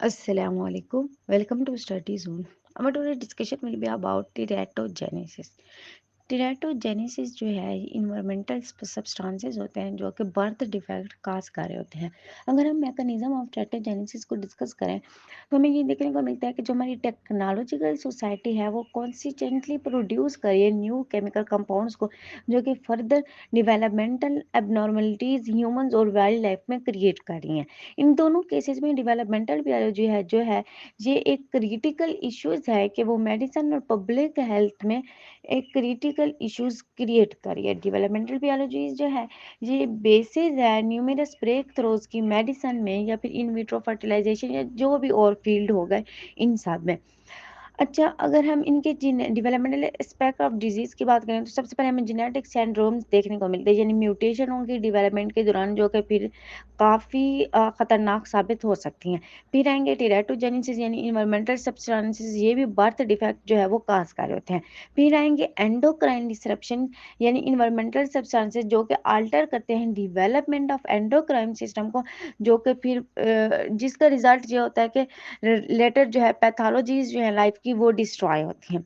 Assalamu alaikum. Welcome to Study Zone. Our today's discussion will be about teratogenesis. टेराटोजेनेसिस जो है environmental substances होते हैं जो कि बर्थ डिफेक्ट काज कर रहे होते हैं। अगर हम मैकेनिज्म ऑफ टेराटोजेनेसिस को डिस्कस करें तो हमें ये देखने को मिलता है कि जो हमारी टेक्नोलॉजिकल सोसाइटी है वो कॉन्सिस्टेंटली प्रोड्यूस कर रही है न्यू केमिकल कंपाउंड्स को जो कि फर्दर डिवेलपमेंटल एबनॉर्मलिटीज ह्यूमंस और वाइल्ड लाइफ में क्रिएट कर रही हैं। इन दोनों केसेस में डिवेलपमेंटल बायोलॉजी है जो है ये एक क्रिटिकल इश्यूज है कि वो मेडिसिन और पब्लिक हेल्थ में एक क्रिटिकल इश्यूज क्रिएट करी है। डेवलपमेंटल बायोलॉजी जो है ये बेसिस है न्यूमेरस ब्रेक थ्रोज की मेडिसिन में या फिर इन विट्रो फर्टिलाइजेशन या जो भी और फील्ड हो गए इन सब में। अच्छा, अगर हम इनके डेवलपमेंटल एस्पेक्ट ऑफ डिजीज की बात करें तो सबसे पहले हमें जेनेटिक सिंड्रोम्स देखने को मिलते हैं, यानी म्यूटेशनों की डेवलपमेंट के दौरान जो कि फिर काफ़ी खतरनाक साबित हो सकती हैं। फिर आएंगे टेराटोजेनेसिस यानी इन्वायरमेंटल सब्सटेंसेस, ये भी बर्थ डिफेक्ट जो है वो काजगार होते हैं। फिर आएंगे एंडोक्राइन डिसरप्शन यानी इन्वायरमेंटल सब्सटेंसेस जो कि अल्टर करते हैं डेवलपमेंट ऑफ एंडोक्राइन सिस्टम को, जो कि फिर जिसका रिजल्ट ये होता है कि लेटर जो है पैथोलॉजीज जो है लाइफ की वो डिस्ट्रॉय होती हैं।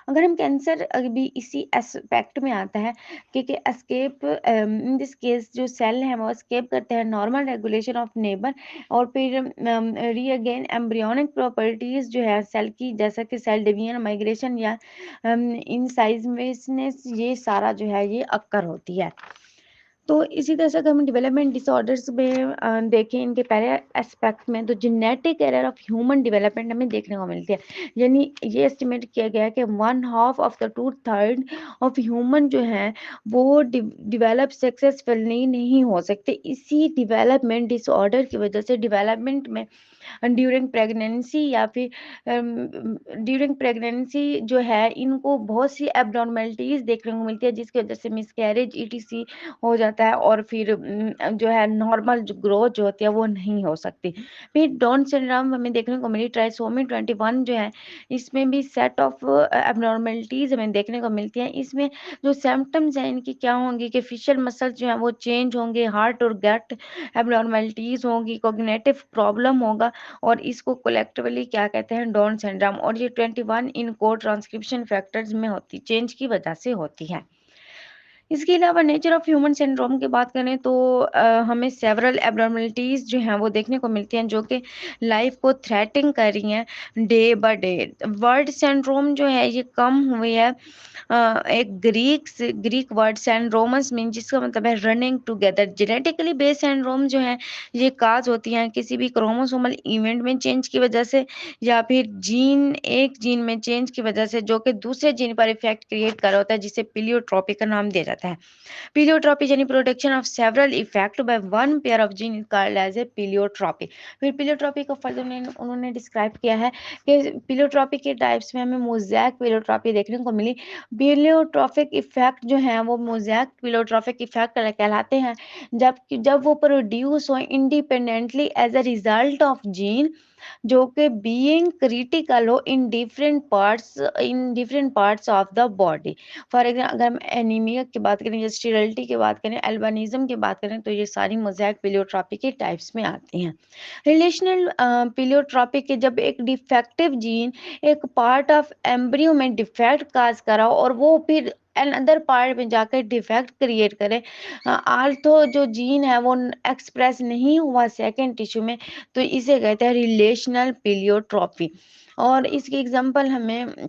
अगर हम कैंसर भी इसी एस्पेक्ट में आता है क्योंकि एस्केप इन दिस केस जो सेल है वो एस्केप करते हैं नॉर्मल रेगुलेशन ऑफ नेबर और फिर रीअगेन एम्ब्रियोनिक प्रॉपर्टीज जो है सेल की, जैसा कि सेल डिवीजन माइग्रेशन या इन साइजनेस, ये सारा जो है ये अक्कर होती है। तो इसी तरह से अगर हम डेवलपमेंट डिसऑर्डर्स में देखें इनके पहले एस्पेक्ट में तो genetic error of human development हमें देखने को मिलती है। यानी ये एस्टिमेट किया गया है कि 1/2 ऑफ द 2/3 ऑफ ह्यूमन जो है वो डिवेलप सक्सेसफुली नहीं हो सकते इसी डेवलपमेंट डिसऑर्डर की वजह से। डेवलपमेंट में ड्यूरिंग प्रेगनेंसी या फिर ड्यूरिंग प्रेगनेंसी जो है इनको बहुत सी एबनॉर्मेलिटीज देखने को मिलती है जिसकी वजह से मिसकैरेज ईटीसी हो जाता है और फिर जो है नॉर्मल जो ग्रोथ जो होती है वो नहीं हो सकती। फिर डाउन सिंड्रोम हमें देखने को मिली ट्राइसोमी 21 जो है, इसमें भी सेट ऑफ एबनॉर्मेलिटीज हमें देखने को मिलती हैं। इसमें जो सिम्टम्स हैं इनकी क्या होंगी कि फेशियल मसल्स जो है वो चेंज होंगे, हार्ट और गट एबनॉर्मेलिटीज होंगी, कोग्निटिव प्रॉब्लम होगा और इसको कलेक्टिवली क्या कहते हैं, डाउन सिंड्रोम। और ये 21 इन कोड ट्रांसक्रिप्शन फैक्टर्स में होती चेंज की वजह से होती है। इसके अलावा नेचर ऑफ ह्यूमन सिंड्रोम की बात करें तो हमें सेवरल एबनॉर्मलिटीज जो हैं वो देखने को मिलती हैं जो कि लाइफ को थ्रेटिंग कर रही हैं day by day. Word syndrome जो है ये कम हुई है एक ग्रीक वर्ड सिंड्रोमस मीन जिसका मतलब है running together. Genetically based syndrome जो है ये काज होती हैं किसी भी क्रोमोसोमल इवेंट में चेंज की वजह से या फिर एक जीन में चेंज की वजह से जो कि दूसरे जीन पर इफेक्ट क्रिएट कर रहा होता है, जिसे प्लियोट्रॉपी का नाम दिया जाता है। प्लियोट्रॉपी यानी protection of several effect by one pair of gene called as a pleiotropy. फिर प्लियोट्रॉपी को फर्दर उन्होंने डिस्क्राइब किया है कि प्लियोट्रॉपी के टाइप्स में हमें मोज़ैक प्लियोट्रॉपी देखने को मिली। प्लियोट्रॉपिक इफेक्ट जो है वो मोज़ैक प्लियोट्रॉपिक इफेक्ट कहलाते हैं जब वो प्रोड्यूस हो independently as a result of gene जो कि बीइंग क्रिटिकल हो in different parts of the body. For example अगर हम एनीमिया की बात करें या स्टेरिलिटी की बात करें, एल्बानिज्म की बात करें तो ये सारी मोज़ैक प्लियोट्रॉपी के टाइप्स में आती हैं। रिलेशनल प्लियोट्रॉपी के जब एक डिफेक्टिव जीन एक पार्ट ऑफ एम्ब्रियो में डिफेक्ट काज करा हो और वो फिर अनदर पार्ट में जाकर डिफेक्ट क्रिएट करे, आल्थो जो जीन है वो एक्सप्रेस नहीं हुआ सेकेंड टिश्यू में, तो इसे कहते हैं रिलेशनल प्लियोट्रॉपी। और इसकी एग्जांपल हमें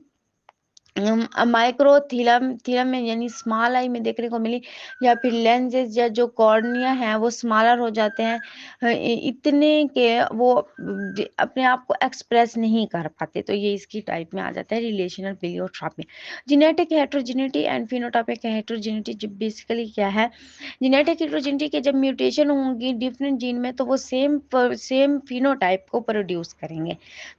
माइक्रोथीलम थीलम में यानी स्मॉल आई में देखने को मिली, या फिर लेंसेज या जो कॉर्निया है वो स्मॉलर हो जाते हैं इतने के वो अपने आप को एक्सप्रेस नहीं कर पाते, तो ये इसकी टाइप में आ जाता है relational pleiotropy. Genetic heterogeneity and phenotypic heterogeneity जब बेसिकली क्या है, जेनेटिक हेट्रोजेनिटी के जब म्यूटेशन होंगी डिफरेंट जीन में तो वो सेम फिनोटाइप को प्रोड्यूस करेंगे।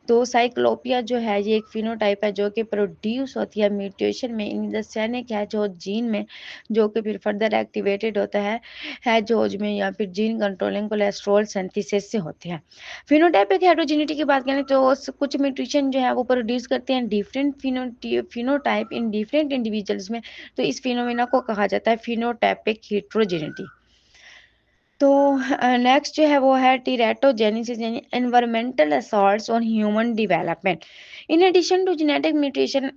तो साइक्लोपिया जो है ये एक फिनोटाइप है जो कि प्रोड्यूस होती है म्यूटेशन में इन द सैनिक हैजहोज जीन में, जो कि फिर फर्दर एक्टिवेटेड होता है हैजहोज में या फिर जीन कंट्रोलिंग कोलेस्ट्रॉल सिंथेसिस से होते हैं। फिनोटाइपिक हेट्रोजेनिटी की बात करें तो कुछ म्यूटेशन जो है वो प्रोड्यूस करते हैं different phenotype in different individuals में, तो इस फिनोमिना को कहा जाता है फिनोटाइपिक हेट्रोजेनिटी। तो नेक्स्ट जो है वो है टीरेटोजेनेसिस यानी environmental assaults on human development. In addition to genetic mutation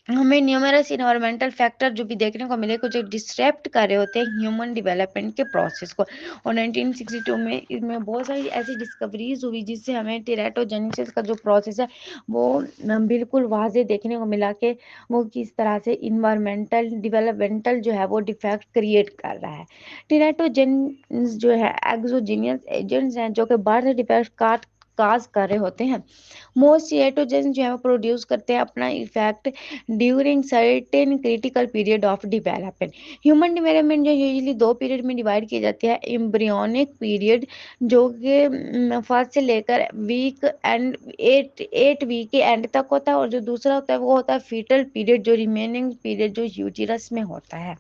हमें न्यूमरस इन्वायरमेंटल फैक्टर जो भी देखने को मिले कुछ डिस्टर्ब कर रहे होते हैं ह्यूमन डेवलपमेंट के प्रोसेस को। और 1962 में इसमें बहुत सारी ऐसी डिस्कवरीज हुई जिससे हमें टेराटोजेनेसिस का जो प्रोसेस है वो बिल्कुल वाजे देखने को मिला कि वो किस तरह से इन्वायरमेंटल डेवलपमेंटल जो है वो डिफेक्ट क्रिएट कर रहा है। टेराटोजेन्स जो है एक्सोजीनियस एजेंट्स हैं जो कि बर्थ डिफेक्ट काज कर रहे होते हैं। मोस्ट टेराटोजेन जो है वो प्रोड्यूस करते हैं अपना effect during certain critical period of development. Human development जो यूजली दो पीरियड में डिवाइड किया जाती है। एम्ब्रियोनिक पीरियड जो कि फर्स्ट से लेकर वीक एंड 8 वीक के एंड तक होता है, और जो दूसरा होता है वो होता है फीटल पीरियड जो रिमेनिंग पीरियड जो यूटिरस में होता है।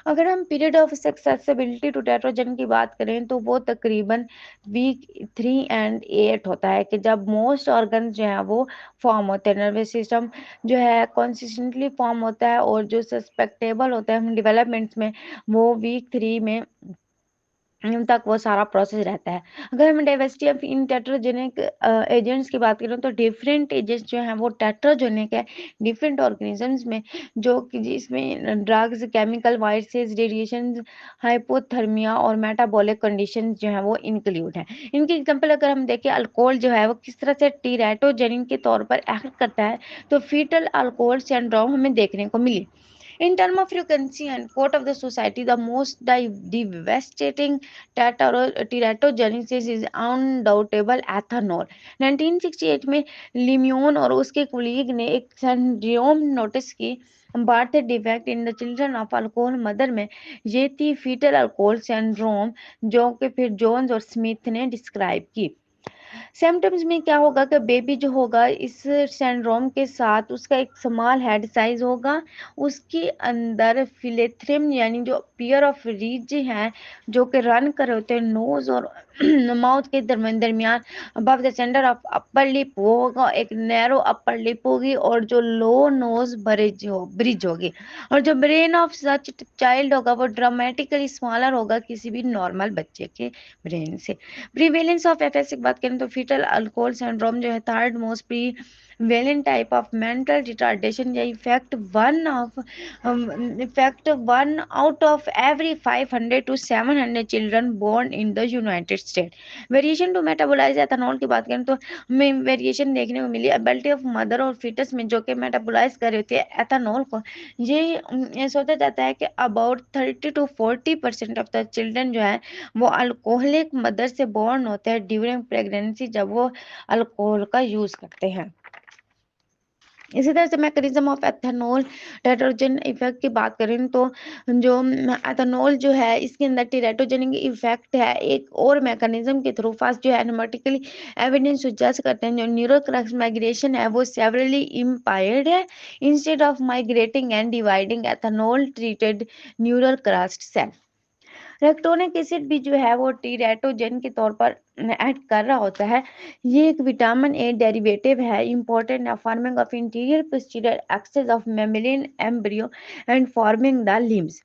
अगर हम पीरियड ऑफ सक्सेसिबिलिटी टू टेट्रोजन की बात करें तो वो तकरीबन वीक 3 एंड 8 होता है कि जब मोस्ट ऑर्गन जो है वो फॉर्म होते हैं। नर्वस सिस्टम जो है कॉन्सिस्टेंटली फॉर्म होता है, और जो सस्पेक्टेबल होता है डेवलपमेंट्स में वो वीक 3 में तक वो सारा प्रोसेस रहता है। अगर हम डाइवर्सिटी ऑफ इन टेट्रोजेनिक एजेंट्स की बात करें तो डिफरेंट एजेंट्स जो हैं वो टेट्रोजेनिक है डिफरेंट ऑर्गेनिजम्स में, जो कि जिसमें drugs, chemical, viruses, radiation, hypothermia और मेटाबॉलिक कंडीशन जो है वो इंक्लूड है। इनकी एग्जांपल अगर हम देखें, अल्कोहल जो है वो किस तरह से टीरेटोजेनिक के तौर पर एक्ट करता है, तो फीटल अल्कोहल सिंड्रोम हमें देखने को मिली। In terms of frequency and quote of the society, the most devastating teratogenesis is undoubtable ethanol। 1968 में लिम्यून और उसके कुलीग ने एक सिंड्रोम नोटिस की, birth defect in the children of alcohol mother में। ये थी फीटल अल्कोहल सिंड्रोम, जो कि फिर जोन्स और स्मिथ ने डिस्क्राइब की। सिम्टम्स में क्या होगा कि बेबी जो होगा इस सिंड्रोम के साथ उसका एक स्मॉल हेड साइज होगा, उसके अंदर फिलेथ्रिम यानी जो पेयर ऑफ रिज हैं जो कि रन कर रहे होते हैं नोज और माउथ के दरमियान, above the centre of upper lip वो होगा, एक नैरो अपर लिप होगी, और जो लो नोज ब्रिज होगी, और जो ब्रेन ऑफ सच चाइल्ड होगा वो ड्रामेटिकली स्मॉलर होगा किसी भी नॉर्मल बच्चे के ब्रेन से। प्रीवेलेंस ऑफ एफएस की बात करें तो फीटल अल्कोहल सिंड्रोम जो है third most prevalent type of mental retardation या effect 1 out of every 500 to 700 children born in the United State. Variation to metabolise ethanol की बात करें तो हमें वेरिएशन देखने को मिली एबिलिटी ऑफ मदर और फीटस में जो कि मेटाबोलाइज कर रहे थे एथेनॉल को। ये सोचा जाता है कि about 30 to 40% of the children जो है वो अल्कोहलिक मदर से बोर्न होते हैं ड्यूरिंग प्रेगनेंसी जब वो अल्कोहल का यूज करते हैं। इसी तरह से मैकेनिज्म ऑफ एथेनॉल टेट्रोजन इफेक्ट की बात करें तो जो एथेनॉल जो है इसके अंदर टेट्रोजेनिक इफेक्ट है एक और मैकेनिज्म के थ्रू। फर्स्ट जो है एनालिटिकली एविडेंस सुजेस्ट करते हैं जो न्यूरोक्रक्स माइग्रेशन है वो सेवरली इम्पायर्ड है instead of migrating and dividing ethanol treated neural crest cell. Retinoic acid भी जो है वो टीरेटोजेन के तौर पर ऐड कर रहा होता है। ये एक विटामिन ए डेरिवेटिव है important forming of interior posterior access of membrane embryo and forming the limbs.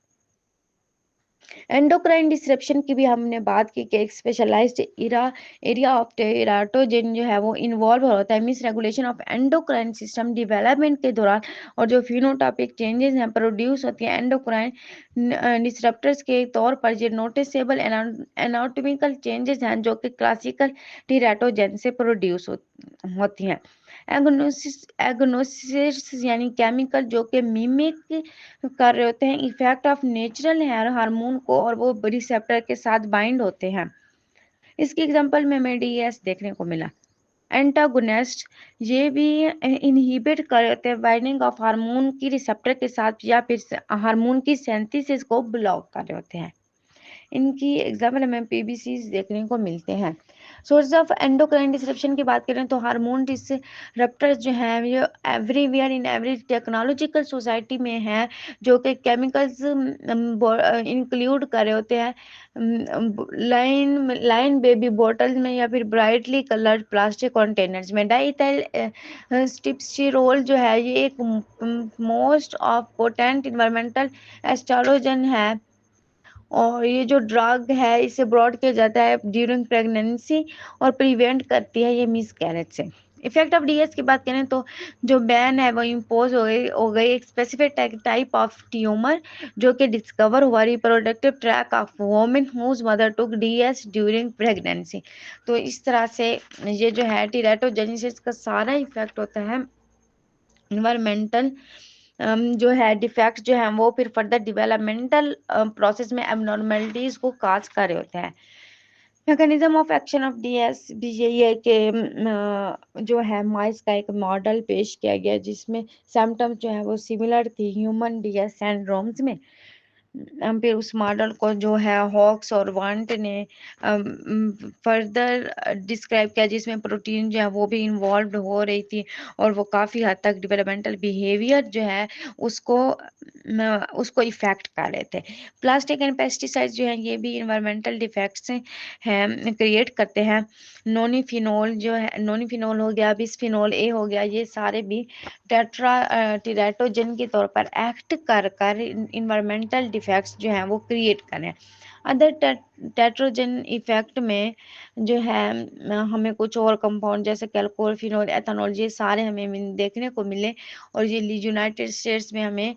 Endocrine disruption की भी हमने बात की कि एक स्पेशलाइज्ड एरिया ऑफ टेराटोजेन जो है वो इन्वॉल्व होता है miss regulation of endocrine system development के दौरान, और जो फिनोटाइपिक चेंजेस हैं प्रोड्यूस होती हैं एंडोक्राइन डिसरप्टर्स के तौर पर। ये नोटिसेबल एनाटॉमिकल चेंजेस हैं जो कि क्लासिकल टेराटोजेन से प्रोड्यूस होती हैं। एगोनोसिस यानी केमिकल जो कि मिमिक कर रहे होते हैं effect of natural hair hormone को, और वो रिसेप्टर के साथ बाइंड होते हैं। इसकी एग्जांपल में हमें डीएस देखने को मिला। एंटागोनिस्ट ये भी इनहिबिट कर रहे होते हैं बाइंडिंग ऑफ हार्मोन की रिसेप्टर के साथ, या फिर हार्मोन की सिंथेसिस को ब्लॉक कर रहे होते हैं। इनकी एग्जाम्पल हमें पीबीसी देखने को मिलते हैं। सोर्स ऑफ एंडोक्राइन डिसरप्शन की बात करें तो हार्मोन डिसरप्टर्स जो हैं ये everywhere in every technological society में है, जो कि केमिकल्स इंक्लूड कर रहे होते हैं लाइन बेबी बोटल्स में या फिर ब्राइटली कलर्ड प्लास्टिक कंटेनर्स में। डाइइथाइल स्टिप्सिरोल जो है ये एक most of potent environmental oestrogen है, और ये जो ड्रग है इसे ब्रॉड किया जाता है ड्यूरिंग प्रेगनेंसी और प्रिवेंट करती है ये मिस कैरेज से। इफेक्ट ऑफ डीएस की बात करें तो जो बैन है वो इम्पोज हो गई एक स्पेसिफिक टाइप ऑफ ट्यूमर जो कि डिस्कवर हुआ reproductive track of women whose mother took DES during pregnancy. तो इस तरह से ये जो है टीरेटोजेनेसिस का सारा इफेक्ट होता है इन्वायरमेंटल जो है डिफेक्ट जो है वो फिर फर्दर डेवलपमेंटल प्रोसेस में एबनॉर्मेलिटीज को काज कर रहे होते हैं। Mechanism of action of DS भी यही है कि जो है माइस का एक मॉडल पेश किया गया जिसमें सिम्टम्स जो है वो सिमिलर थी ह्यूमन डीएस सिंड्रोम्स में। फिर उस मॉडल को जो है हॉक्स और वांट ने फर्दर डिस्क्राइब किया जिसमें प्रोटीन जो है वो भी इन्वॉल्व हो रही थी और वो काफ़ी हद तक डेवलपमेंटल बिहेवियर जो है उसको उसको इफेक्ट कर रहे थे। प्लास्टिक एंड पेस्टिसाइड्स जो है ये भी इन्वायरमेंटल डिफेक्ट्स हैं क्रिएट करते हैं। नोनीफिनोल जो है नोनीफिनोल हो गया बिस्फिनोल ए हो गया ये सारे भी टेराटोजन के तौर पर एक्ट कर इन्वायरमेंटल डिफेक्ट्स जो हैं वो क्रिएट करें। अदर टेट्रोजन इफेक्ट में जो है हमें कुछ और कंपाउंड जैसे कैल्कोल फिनोल एथेनॉल ये सारे हमें देखने को मिले और ये यूनाइटेड स्टेट्स में हमें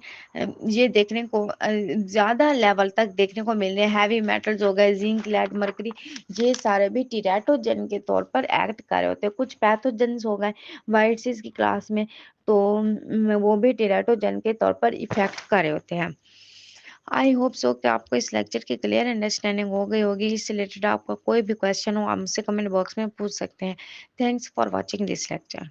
ये देखने को ज़्यादा लेवल तक देखने को मिल रहे हैं। हैवी मेटल्स हो गए जिंक लेड मरकरी ये सारे भी टीरेटोजन के तौर पर एक्ट कर रहे होते हैं। कुछ पैथोजेंस हो गए वाइटसिस की क्लास में तो वो भी टेराटोजन के तौर पर इफेक्ट कर रहे होते हैं। आई होप सो कि आपको इस लेक्चर की क्लियर अंडरस्टैंडिंग हो गई होगी। इससे रिलेटेड आपका कोई भी क्वेश्चन हो आप मुझसे कमेंट बॉक्स में पूछ सकते हैं। Thanks for watching this lecture.